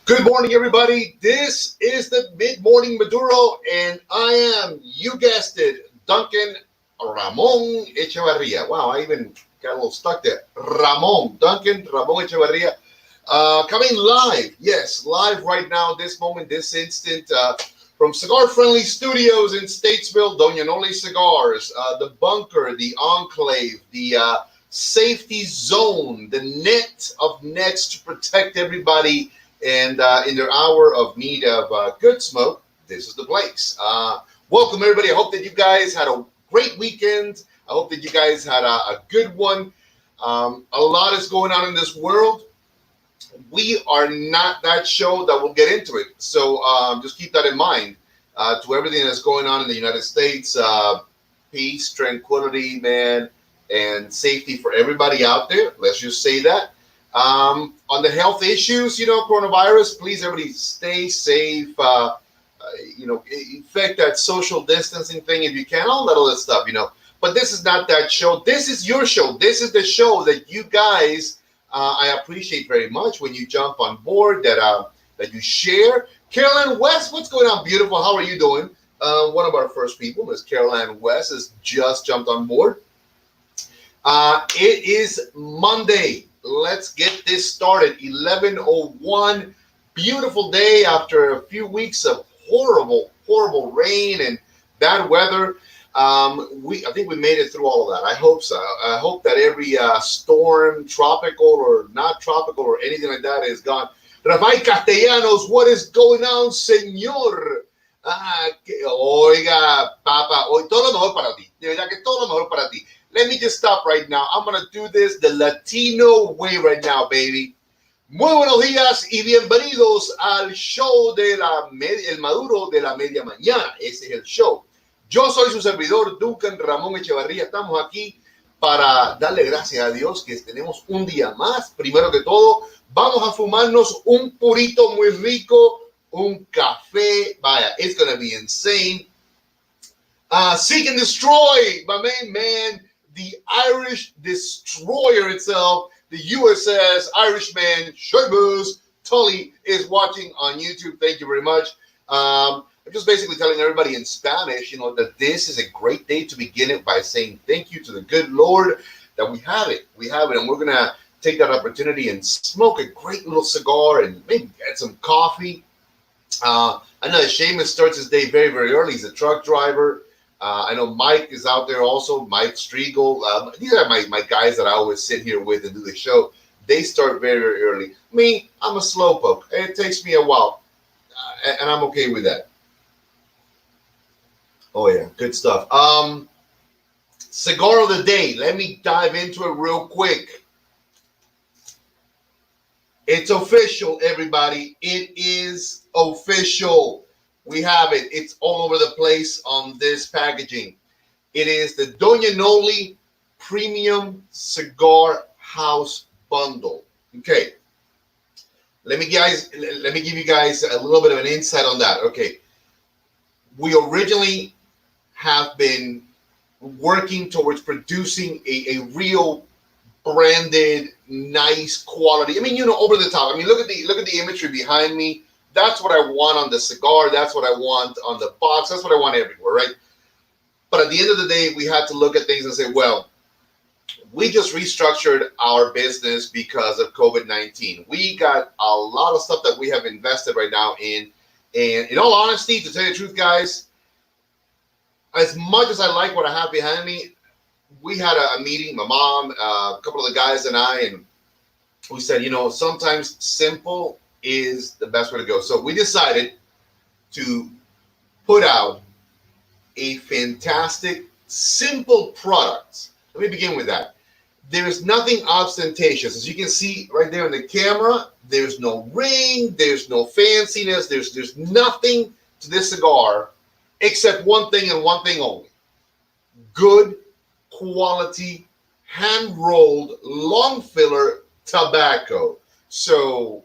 Good morning, everybody. This is the Morning Maduro, and I am, you guessed it, Duncan Ramon Echevarria. Wow, I even got a little stuck there. Duncan Ramon Echevarria, coming live. Yes, live right now, this moment, this instant, from Cigar Friendly Studios in Statesville, Doña Noli Cigars, the bunker, the enclave, the safety zone, the net of nets to protect everybody. And in their hour of need of good smoke, this is the place. Welcome, everybody. I hope that you guys had a great weekend. I hope that you guys had a good one. A lot is going on in this world. We are not that show that will get into it. So just keep that in mind. To everything that's going on in the United States, peace, tranquility, man, and safety for everybody out there. Let's just say that. On the health issues, coronavirus, please, everybody stay safe. Effect that social distancing thing if you can, all that other stuff, But this is not that show. This is your show. This is the show that you guys, I appreciate very much when you jump on board, that you share. Caroline West, what's going on, beautiful? How are you doing? One of our first people, Miss Caroline West, has just jumped on board. It is Monday. Let's get this started. 11:01. Beautiful day after a few weeks of horrible rain and bad weather. I think we made it through all of that. I hope so. I hope that every storm, tropical or not tropical or anything like that, is gone. Rafael Castellanos, what is going on, señor? Oiga, papa, hoy todo lo mejor para ti. De verdad que todo lo mejor para ti. Let me just stop right now. I'm going to do this the Latino way right now, baby. Muy buenos días y bienvenidos al show de el Maduro de la media mañana. Ese es el show. Yo soy su servidor, Duncan Ramón Echevarría. Estamos aquí para darle gracias a Dios que tenemos un día más. Primero que todo, vamos a fumarnos un purito muy rico, un café. Vaya, it's going to be insane. Seek and destroy, my main man. The Irish destroyer itself, the USS Irishman, Sheamus Tully, is watching on YouTube. Thank you very much. I'm just basically telling everybody in Spanish, that this is a great day to begin it by saying thank you to the good Lord that we have it. We have it, and we're going to take that opportunity and smoke a great little cigar and maybe get some coffee. I know that Sheamus starts his day very, very early. He's a truck driver. I know Mike is out there also, Mike Striegel. These are my guys that I always sit here with and do the show. They start very, very early. Me, I'm a slowpoke. It takes me a while, and I'm okay with that. Oh, yeah, good stuff. Cigar of the day. Let me dive into it real quick. It's official, everybody. It is official. We have it. It's all over the place on this packaging. It is the Doña Noli Premium Cigar House Bundle. Okay. Let me give you guys a little bit of an insight on that. Okay. We originally have been working towards producing a real branded, nice quality. I mean, over the top. I mean, look at the imagery behind me. That's what I want on the cigar. That's what I want on the box. That's what I want everywhere, right? But at the end of the day, we had to look at things and say, well, we just restructured our business because of COVID-19. We got a lot of stuff that we have invested right now in. And in all honesty, to tell you the truth, guys, as much as I like what I have behind me, we had a meeting, my mom, a couple of the guys and I, and we said, sometimes simple is the best way to go. So we decided to put out a fantastic, simple product. Let me begin with that. There is nothing ostentatious. As you can see right there in the camera, there's no ring, there's no fanciness, there's nothing to this cigar except one thing and one thing only. Good quality, hand-rolled, long filler tobacco. So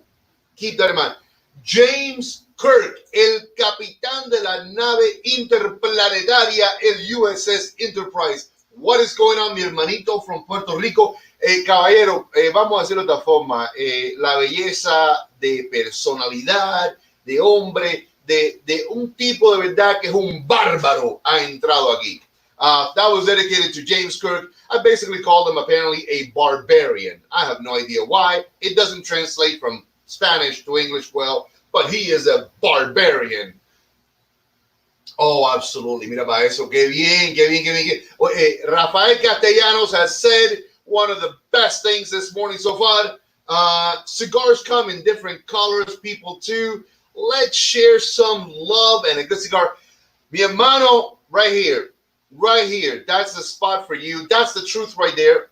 keep that in mind. James Kirk, el capitán de la nave interplanetaria, el USS Enterprise. What is going on, mi hermanito from Puerto Rico? Caballero, vamos a decirlo de esta forma. La belleza de personalidad, de hombre, de un tipo de verdad que es un bárbaro ha entrado aquí. That was dedicated to James Kirk. I basically called him apparently a barbarian. I have no idea why. It doesn't translate from Spanish to English well, but he is a barbarian. Oh, absolutely. Mira para eso. Qué bien, qué bien, qué bien. Rafael Castellanos has said one of the best things this morning so far. Cigars come in different colors, people too. Let's share some love and a good cigar. Mi hermano, right here. Right here. That's the spot for you. That's the truth right there.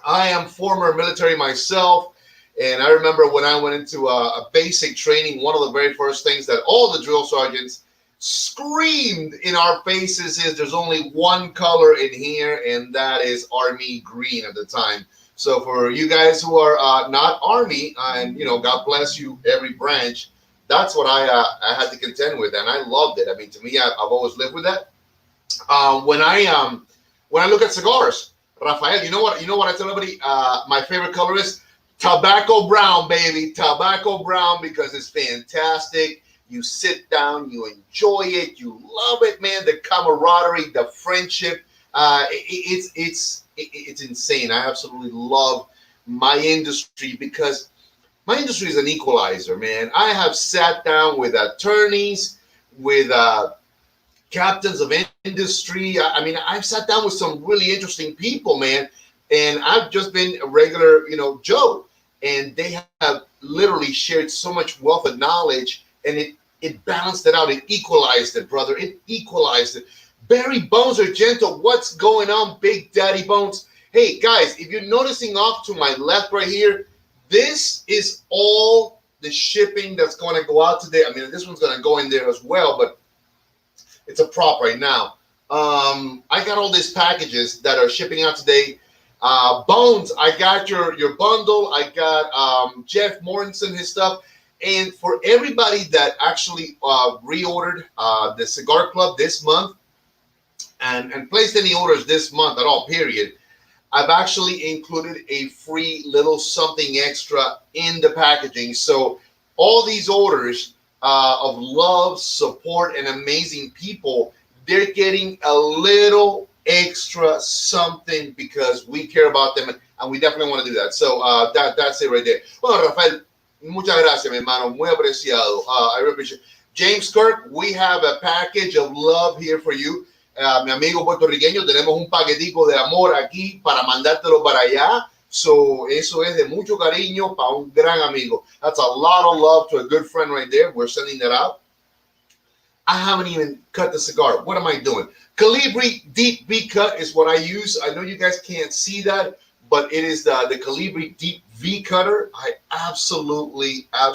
I am former military myself. And I remember when I went into a basic training, one of the very first things that all the drill sergeants screamed in our faces is there's only one color in here, and that is Army green at the time. So for you guys who are not Army, and God bless you, every branch, that's what I had to contend with, and I loved it. I mean, to me, I've always lived with that. When I look at cigars, Rafael, you know what I tell everybody? My favorite color is tobacco brown, baby, tobacco brown, because it's fantastic. You sit down, you enjoy it, you love it, man. The camaraderie, the friendship, it's insane. I absolutely love my industry because my industry is an equalizer, man. I have sat down with attorneys, with captains of industry. I mean, I've sat down with some really interesting people, man, and I've just been a regular, Joe, and they have literally shared so much wealth of knowledge, and it balanced it out. It equalized it, brother. It equalized it. Barry Bones Argento, what's going on, Big Daddy Bones? Hey, guys, if you're noticing off to my left right here, this is all the shipping that's going to go out today. I mean, this one's going to go in there as well, but it's a prop right now. I got all these packages that are shipping out today. Bones, I got your bundle. I got Jeff Morrison, his stuff. And for everybody that actually reordered the Cigar Club this month and placed any orders this month at all, period, I've actually included a free little something extra in the packaging. So all these orders of love, support, and amazing people, they're getting a little extra something because we care about them and we definitely want to do that. So that's it right there. Well, Rafael, muchas gracias, mi hermano. Muy apreciado. I really appreciate it. James Kirk, we have a package of love here for you. Mi amigo puertorriqueño, tenemos un paquetico de amor aquí para mandártelo para allá. So, eso es de mucho cariño para un gran amigo. That's a lot of love to a good friend right there. We're sending that out. I haven't even cut the cigar. What am I doing? Calibri Deep V Cut is what I use. I know you guys can't see that, but it is the Calibri Deep V Cutter. I absolutely, I'm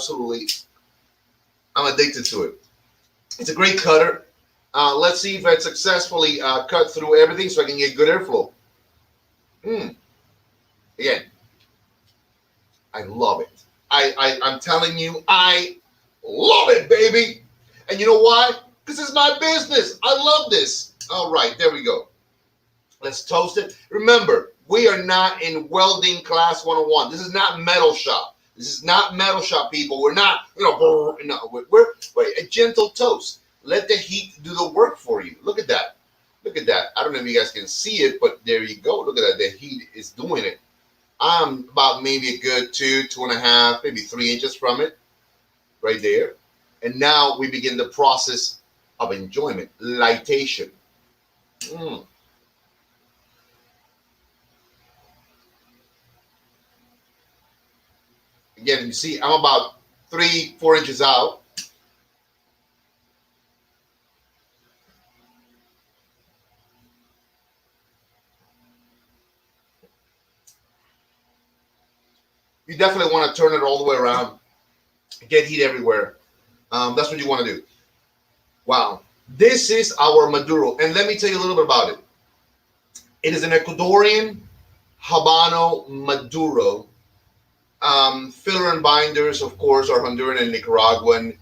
addicted to it. It's a great cutter. Let's see if I successfully cut through everything so I can get good airflow. Again, I love it. I'm telling you, I love it, baby. And you know why? Because it's my business. I love this. All right, there we go. Let's toast it. Remember, we are not in welding class 101. This is not metal shop. This is not metal shop, people. We're not, no, we're a gentle toast. Let the heat do the work for you. Look at that. Look at that. I don't know if you guys can see it, but there you go. Look at that. The heat is doing it. I'm about maybe a good 2.5, maybe 3 inches from it. Right there. And now we begin the process of enjoyment, lightation. Again, you see, I'm about 3-4 inches out. You definitely want to turn it all the way around, get heat everywhere. That's what you want to do. Wow. This is our Maduro. And let me tell you a little bit about it. It is an Ecuadorian Habano Maduro. Filler and binders, of course, are Honduran and Nicaraguan.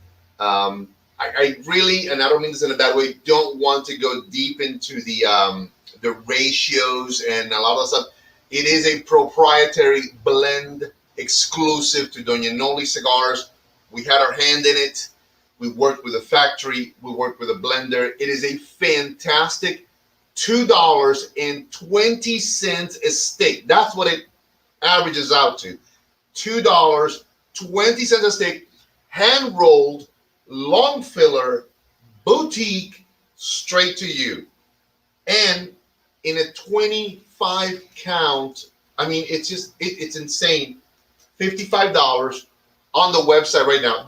I really, and I don't mean this in a bad way, don't want to go deep into the ratios and a lot of stuff. It is a proprietary blend exclusive to Doña Noli cigars. We had our hand in it. We worked with a factory. We worked with a blender. It is a fantastic $2.20 a stick. That's what it averages out to. $2.20 a stick, hand rolled, long filler, boutique, straight to you. And in a 25 count, I mean, it's insane. $55 on the website right now.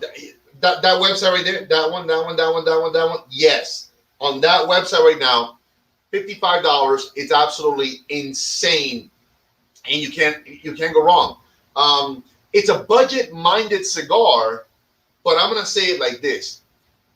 That website right there, that one. Yes. On that website right now, $55. It's absolutely insane. And you can't go wrong. It's a budget-minded cigar, but I'm gonna say it like this: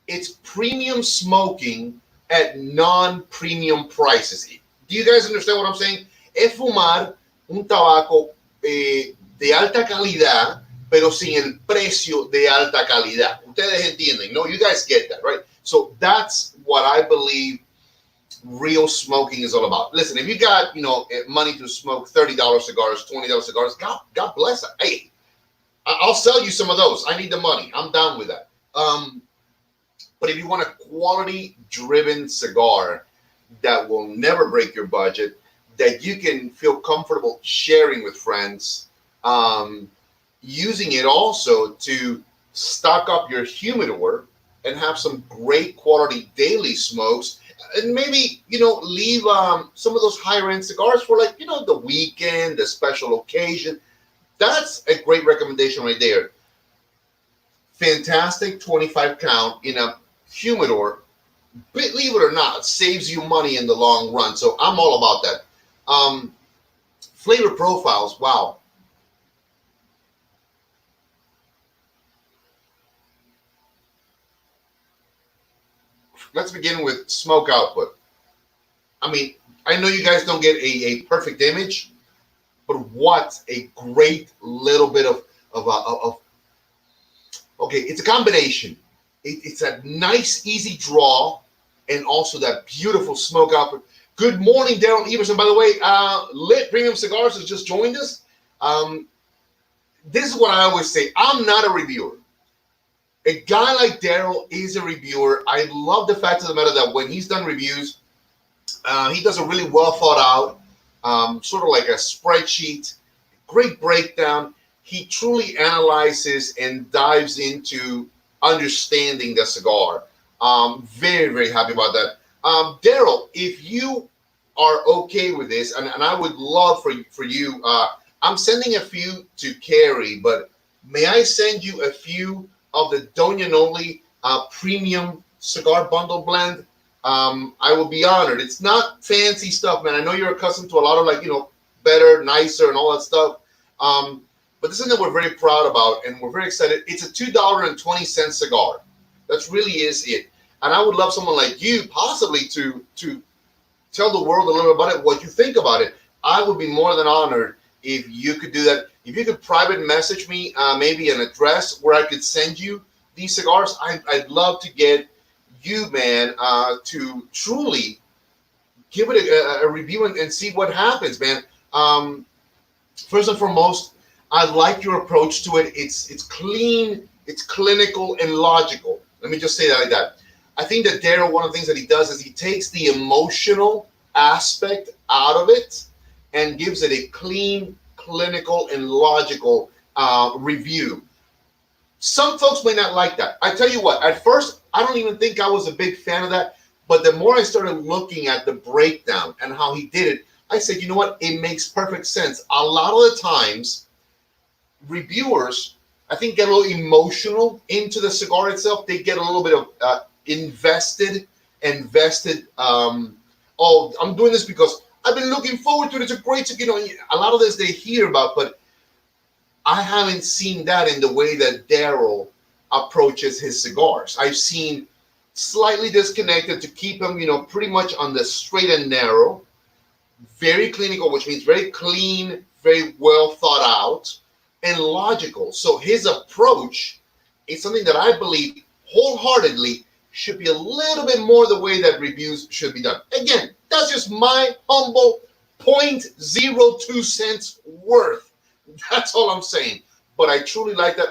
it's premium smoking at non-premium prices. Do you guys understand what I'm saying? Es fumar un tabaco de alta calidad, pero sin el precio de alta calidad. Ustedes entienden, no? You guys get that, right? So that's what I believe real smoking is all about. Listen, if you got money to smoke $30 cigars, $20 cigars, God bless it. Hey, I'll sell you some of those. I need the money. I'm down with that. But if you want a quality-driven cigar that will never break your budget, that you can feel comfortable sharing with friends, using it also to stock up your humidor and have some great quality daily smokes, and maybe leave some of those higher end cigars for the weekend, the special occasion. That's a great recommendation right there. Fantastic 25 count in a humidor. Believe it or not, saves you money in the long run. So I'm all about that. Flavor profiles. Wow. Let's begin with smoke output. I mean, I know you guys don't get a perfect image, but what a great little bit of okay, it's a combination. It's a nice, easy draw, and also that beautiful smoke output. Good morning, Daryl Everson. By the way, Lit Premium Cigars has just joined us. This is what I always say. I'm not a reviewer. A guy like Daryl is a reviewer. I love the fact of the matter that when he's done reviews, he does a really well thought out, sort of like a spreadsheet, great breakdown. He truly analyzes and dives into understanding the cigar. Very, very happy about that. Daryl, if you are okay with this, and I would love for you, I'm sending a few to Carrie, but may I send you a few of the Doña Noli premium cigar bundle blend? I will be honored. It's not fancy stuff, man. I know you're accustomed to a lot of better, nicer, and all that stuff. But this is something we're very proud about, and we're very excited. It's a $2.20 cigar. That really is it. And I would love someone like you possibly to tell the world a little bit about it, what you think about it. I would be more than honored if you could do that. If you could private message me, maybe an address where I could send you these cigars, I'd love to get you, man, to truly give it a review and see what happens, man. First and foremost, I like your approach to it. It's clean, it's clinical, and logical. Let me just say that like that. I think that Daryl, one of the things that he does is he takes the emotional aspect out of it and gives it a clean, clinical, and logical review. Some folks may not like that. I tell you what, at first, I don't even think I was a big fan of that. But the more I started looking at the breakdown and how he did it, I said, you know what? It makes perfect sense. A lot of the times, reviewers, I think, get a little emotional into the cigar itself. They get a little bit of invested. Oh, I'm doing this because I've been looking forward to it. It's a great, a lot of this they hear about, but I haven't seen that in the way that Daryl approaches his cigars. I've seen slightly disconnected to keep him, pretty much on the straight and narrow, very clinical, which means very clean, very well thought out, and logical. So his approach is something that I believe wholeheartedly should be a little bit more the way that reviews should be done. Again, that's just my humble point 0.02 cents worth. That's all I'm saying. But I truly like that.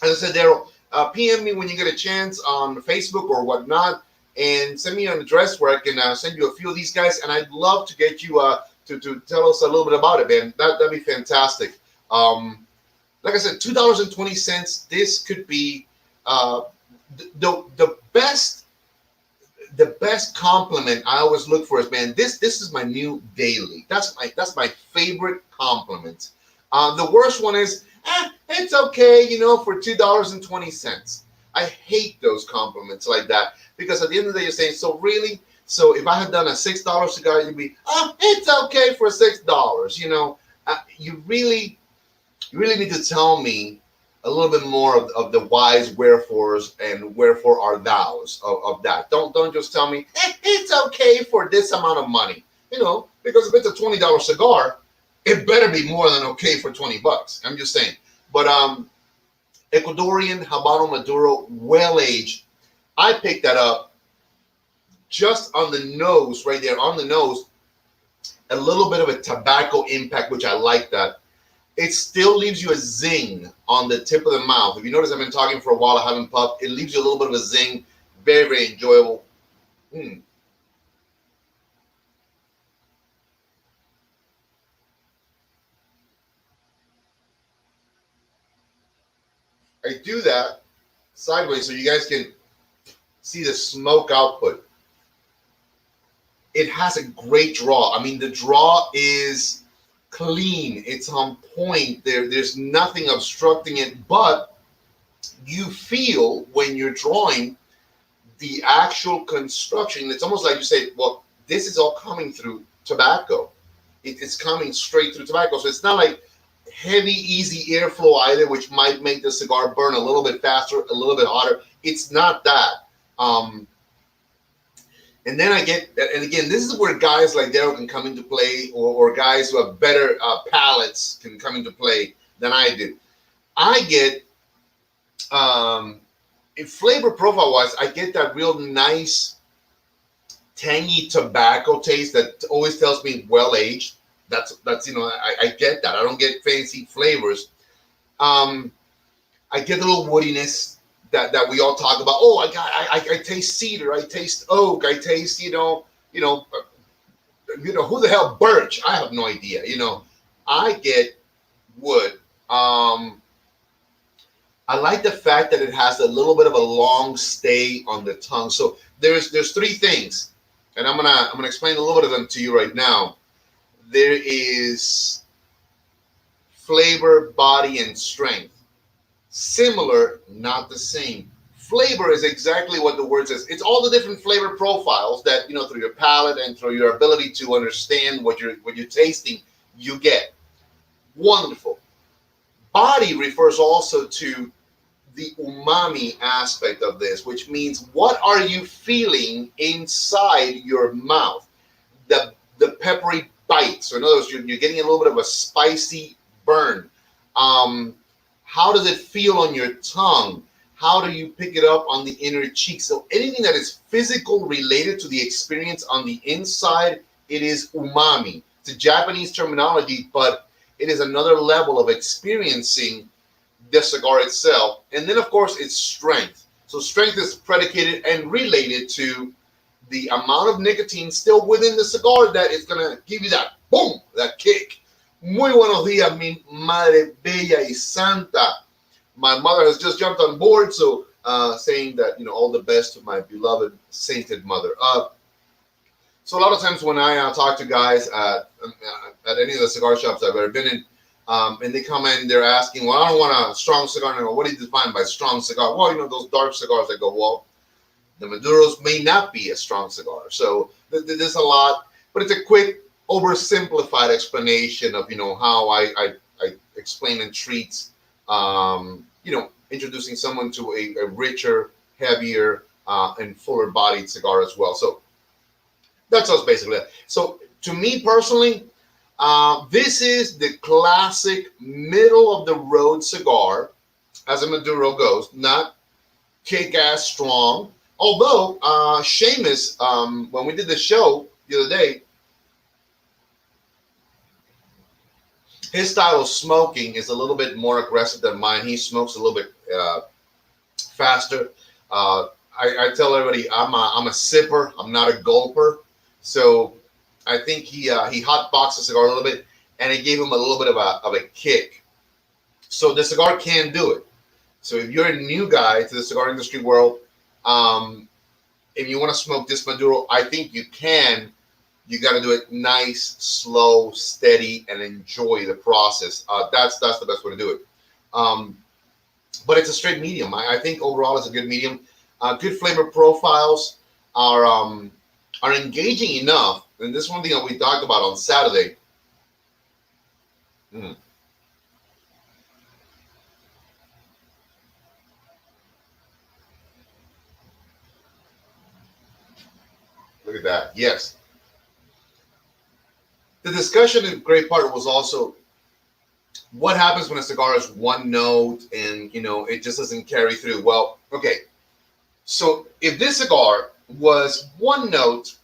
As I said, Daryl, PM me when you get a chance on Facebook or whatnot, and send me an address where I can send you a few of these guys. And I'd love to get you to tell us a little bit about it, man. That'd be fantastic. Like I said, $2.20. This could be uh, the best compliment I always look for is, man, this is my new daily. That's my favorite compliment. The worst one is, it's okay, for $2.20. I hate those compliments like that, because at the end of the day, you're saying, so really? So if I had done a $6 cigar, you'd be, it's okay for $6. You really need to tell me a little bit more of the whys, wherefores, and wherefore are thous of that. Don't just tell me, it's okay for this amount of money. Because if it's a $20 cigar, it better be more than okay for $20. I'm just saying. But Ecuadorian Habano Maduro, well aged. I picked that up just on the nose, right there on the nose. A little bit of a tobacco impact, which I like that. It still leaves you a zing on the tip of the mouth. If you notice, I've been talking for a while, I haven't puffed. It leaves you a little bit of a zing. Very, very enjoyable. I do that sideways so you guys can see the smoke output. It has a great draw. I mean, the draw is clean. It's on point. There's nothing obstructing it, but you feel when you're drawing the actual construction. It's almost like you say, well, this is all coming through tobacco. It's coming straight through tobacco. So it's not like heavy, easy airflow either, which might make the cigar burn a little bit faster, a little bit hotter. It's not that. And then I get, and again, this is where guys like Daryl can come into play, or guys who have better palates can come into play than I do. I get, in flavor profile wise, I get that real nice, tangy tobacco taste that always tells me well aged. That's I get that. I don't get fancy flavors. I get a little woodiness that we all talk about. Oh, I taste cedar. I taste oak. I taste who the hell birch? I have no idea. I get wood. I like the fact that it has a little bit of a long stay on the tongue. So there's three things, and I'm gonna explain a little bit of them to you right now. There is flavor, body, and strength. Similar, not the same. Flavor is exactly what the word says. It's all the different flavor profiles that through your palate and through your ability to understand what you're tasting, you get. Wonderful. Body refers also to the umami aspect of this, which means what are you feeling inside your mouth? The peppery bite. So in other words, you're getting a little bit of a spicy burn. How does it feel on your tongue? How do you pick it up on the inner cheek? So anything that is physical related to the experience on the inside, it is umami. It's a Japanese terminology, but it is another level of experiencing the cigar itself. And then, of course, it's strength. So strength is predicated and related to the amount of nicotine still within the cigar that is going to give you that boom, that kick. Muy buenos días, mi madre bella y santa. My mother has just jumped on board, so saying that, all the best to my beloved sainted mother. So a lot of times when I talk to guys at any of the cigar shops I've ever been in, and they come in, they're asking, well, I don't want a strong cigar. And I go, what do you define by strong cigar? Well, those dark cigars. I go, well, the Maduros may not be a strong cigar. So there's a lot, but it's a quick, oversimplified explanation of how I explain and treat introducing someone to a richer, heavier, and fuller bodied cigar as well. So that's us basically. So to me personally, this is the classic middle of the road cigar as a Maduro goes, not kick-ass strong. Although Seamus, when we did the show the other day, his style of smoking is a little bit more aggressive than mine. He smokes a little bit faster. Uh, I tell everybody I'm a sipper. I'm not a gulper. So I think he hotboxed the cigar a little bit, and it gave him a little bit of a kick. So the cigar can do it. So if you're a new guy to the cigar industry world, um, if you want to smoke this Maduro, I think you can. You got to do it nice, slow, steady, and enjoy the process. That's the best way to do it. Um, but it's a straight medium. I think overall it's a good medium. Good flavor profiles are engaging enough. And this is one thing that we talked about on Saturday. Mm, look at that. Yes. The discussion in great part was also what happens when a cigar is one note and it just doesn't carry through. Well, okay. So if this cigar was one note,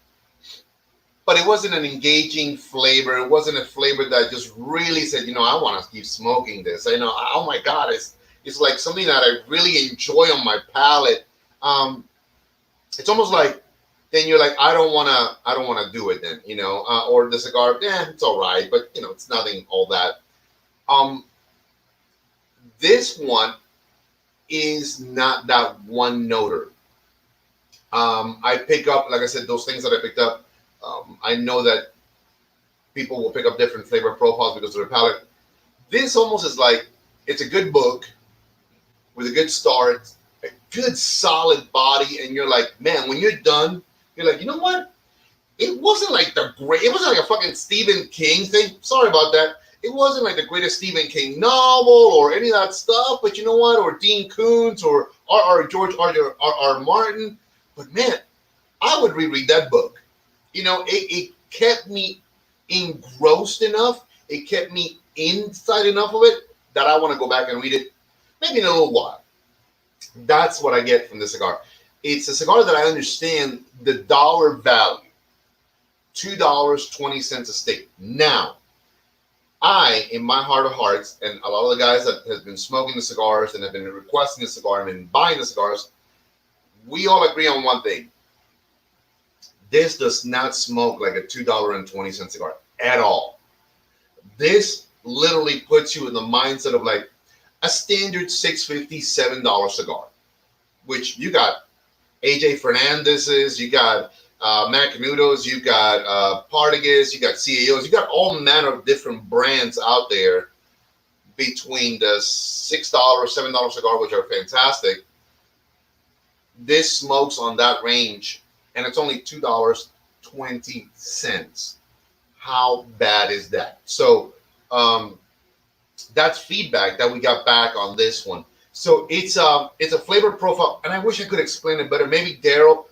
but it wasn't an engaging flavor, it wasn't a flavor that just really said, I want to keep smoking this. Oh my God, it's like something that I really enjoy on my palate. Um, it's almost like then you're like, I don't wanna do it then, or the cigar, yeah, it's all right, but it's nothing all that. Um, this one is not that one noter. I pick up, like I said, those things that I picked up. I know that people will pick up different flavor profiles because of their palate. This almost is like it's a good book with a good start, a good solid body, and you're like, man, when you're done, you're like, you know what? It wasn't like the great. It wasn't like a fucking Stephen King thing. Sorry about that. It wasn't like the greatest Stephen King novel or any of that stuff. But you know what? Or Dean Koontz or George R. Martin. But man, I would reread that book. It kept me engrossed enough. It kept me inside enough of it that I want to go back and read it maybe in a little while. That's what I get from the cigar. It's a cigar that I understand the dollar value. $2.20 a stick. Now, in my heart of hearts, and a lot of the guys that have been smoking the cigars and have been requesting the cigar and been buying the cigars, we all agree on one thing. This does not smoke like a $2.20 cigar at all. This literally puts you in the mindset of like a standard $6.50, $7 cigar, which you got AJ Fernandez's, you got Macanudos, you got Partagas, you got CAOs, you got all manner of different brands out there between the $6, $7 cigar, which are fantastic. This smokes on that range, and it's only $2.20. How bad is that? So that's feedback that we got back on this one. So it's a flavor profile, and I wish I could explain it better. Maybe Daryl,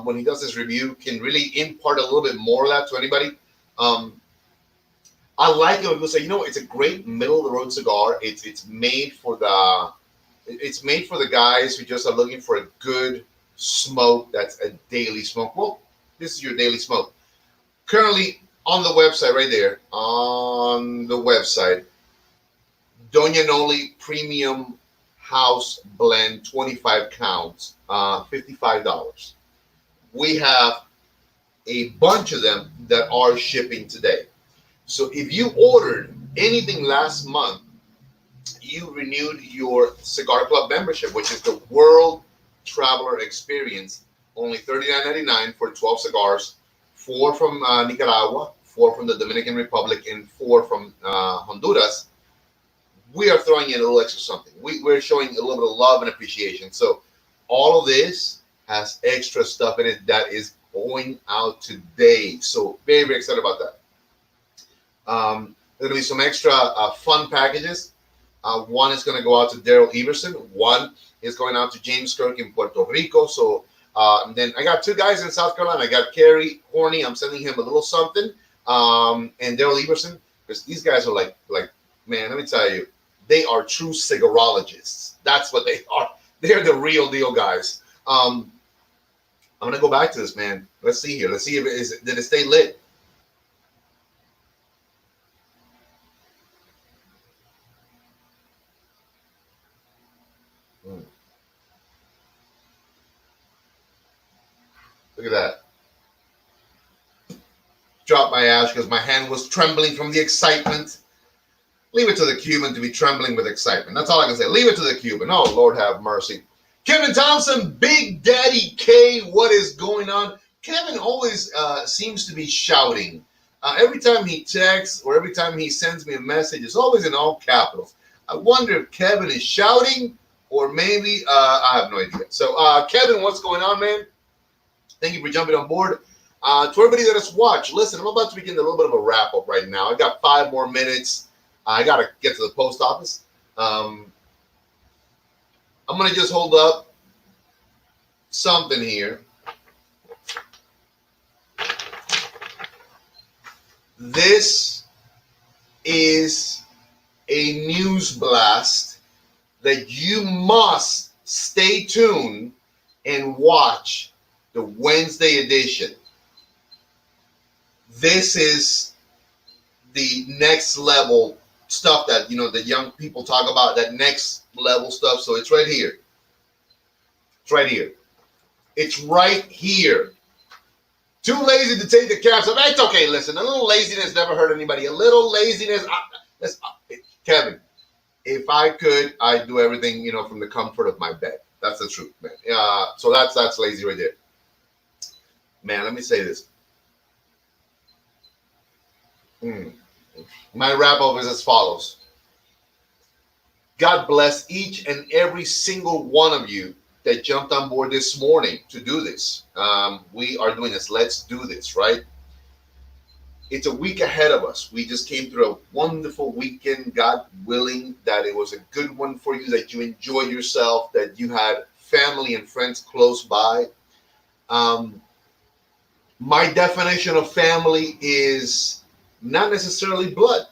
when he does this review, can really impart a little bit more of that to anybody. I like it when people say, it's a great middle of the road cigar. It's made for the guys who just are looking for a good smoke that's a daily smoke. Well, this is your daily smoke. Currently on the website, right there on the website, Doña Noli Premium House Blend 25 counts, $55. We have a bunch of them that are shipping today. So if you ordered anything last month, you renewed your Cigar Club membership, which is the World Traveler Experience. Only $39.99 for 12 cigars, 4 from Nicaragua, 4 from the Dominican Republic, and 4 from Honduras. We are throwing in a little extra something. We're showing a little bit of love and appreciation. So all of this has extra stuff in it that is going out today. So very, very excited about that. There's going to be some extra fun packages. One is going to go out to Daryl Everson. One is going out to James Kirk in Puerto Rico. So then I got 2 guys in South Carolina. I got Kerry Horney. I'm sending him a little something. And Daryl Everson, because these guys are like, man, let me tell you, they are true cigarologists. That's what they are. They're the real deal, guys. I'm gonna go back to this, man. Let's see here. Let's see if did it stay lit. Look at that. Dropped my ash because my hand was trembling from the excitement. Leave it to the Cuban to be trembling with excitement. That's all I can say. Leave it to the Cuban. Oh, Lord have mercy. Kevin Thompson, Big Daddy K, what is going on? Kevin always seems to be shouting. Every time he texts or every time he sends me a message, it's always in all capitals. I wonder if Kevin is shouting or maybe, I have no idea. So, Kevin, what's going on, man? Thank you for jumping on board. To everybody that has watched, listen, I'm about to begin a little bit of a wrap up right now. I got 5 more minutes. I got to get to the post office. I'm going to just hold up something here. This is a news blast that you must stay tuned and watch the Wednesday edition. This is the next level stuff that, you know, the young people talk about, that next level stuff. So it's right here. It's right here. It's right here. Too lazy to take the caps off. It's okay. Listen, a little laziness never hurt anybody. A little laziness. Kevin, if I could, I'd do everything, you know, from the comfort of my bed. That's the truth, man. So that's lazy right there. Man, let me say this. My wrap up is as follows. God bless each and every single one of you that jumped on board this morning to do this. We are doing this. Let's do this, right? It's a week ahead of us. We just came through a wonderful weekend, God willing, that it was a good one for you, that you enjoyed yourself, that you had family and friends close by. My definition of family is not necessarily blood.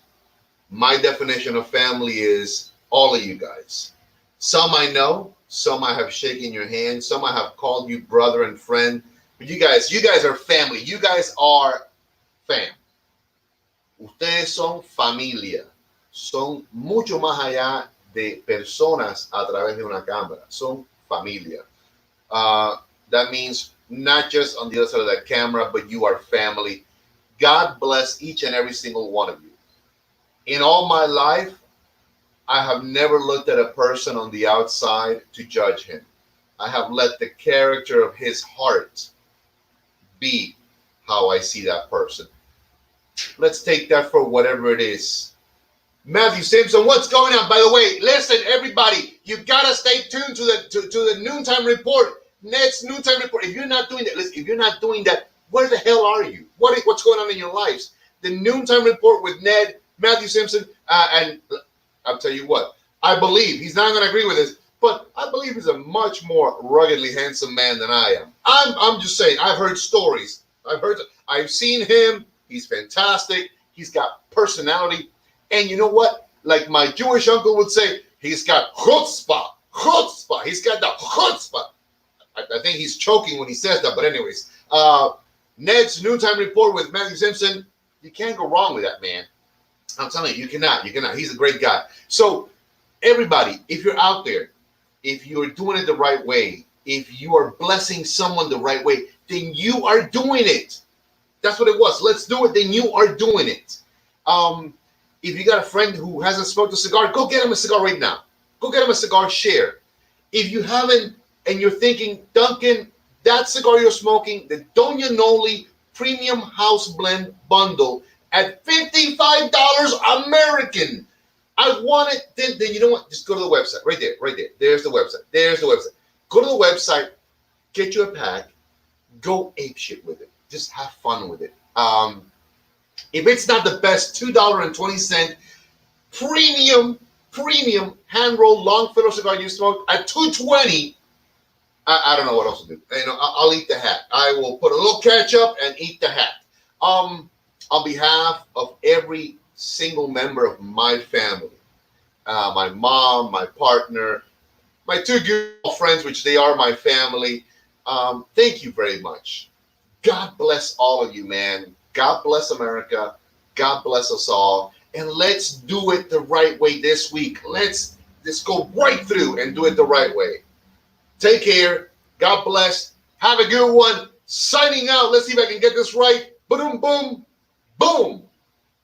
My definition of family is all of you guys. Some I know, some I have shaken your hand, some I have called you brother and friend. But you guys are family. You guys are fam. Ustedes son familia. Son mucho más allá de personas a través de una cámara. Son familia. That means not just on the other side of that camera, but you are family. God bless each and every single one of you. In all my life, I have never looked at a person on the outside to judge him. I have let the character of his heart be how I see that person. Let's take that for whatever it is. Matthew Simpson, what's going on? By the way, listen, everybody, you gotta stay tuned to the noontime report. Ned's noontime report. If you're not doing that, listen, if you're not doing that, where the hell are you? What's going on in your lives? The noontime report with Ned, Matthew Simpson, and I'll tell you what, I believe, he's not going to agree with this, but I believe he's a much more ruggedly handsome man than I am. I'm just saying, I've heard stories. I've seen him. He's fantastic. He's got personality. And you know what? Like my Jewish uncle would say, he's got chutzpah. Chutzpah. He's got the chutzpah. I think he's choking when he says that. But anyways, Ned's noontime report with Matthew Simpson, you can't go wrong with that, man. I'm telling you, you cannot. He's a great guy. So everybody, if you're out there, if you're doing it the right way, if you are blessing someone the right way, then you are doing it. That's what it was. Let's do it. Then you are doing it. If you got a friend who hasn't smoked a cigar, go get him a cigar right now. Go get him a cigar, share. If you haven't, and you're thinking, Duncan, that cigar you're smoking, the Doña Noli Premium House Blend Bundle at $55 American. I want it. Then you know what? Just go to the website. Right there. There's the website. Go to the website. Get you a pack. Go ape shit with it. Just have fun with it. If it's not the best $2.20 premium hand rolled long filler cigar you smoked at $2.20, I don't know what else to do. You know, I'll eat the hat. I will put a little ketchup and eat the hat. On behalf of every single member of my family, my mom, my partner, my two good friends, which they are my family. Thank you very much. God bless all of you, man. God bless America. God bless us all. And let's do it the right way this week. Let's just go right through and do it the right way. Take care. God bless. Have a good one. Signing out. Let's see if I can get this right. Boom, boom, boom.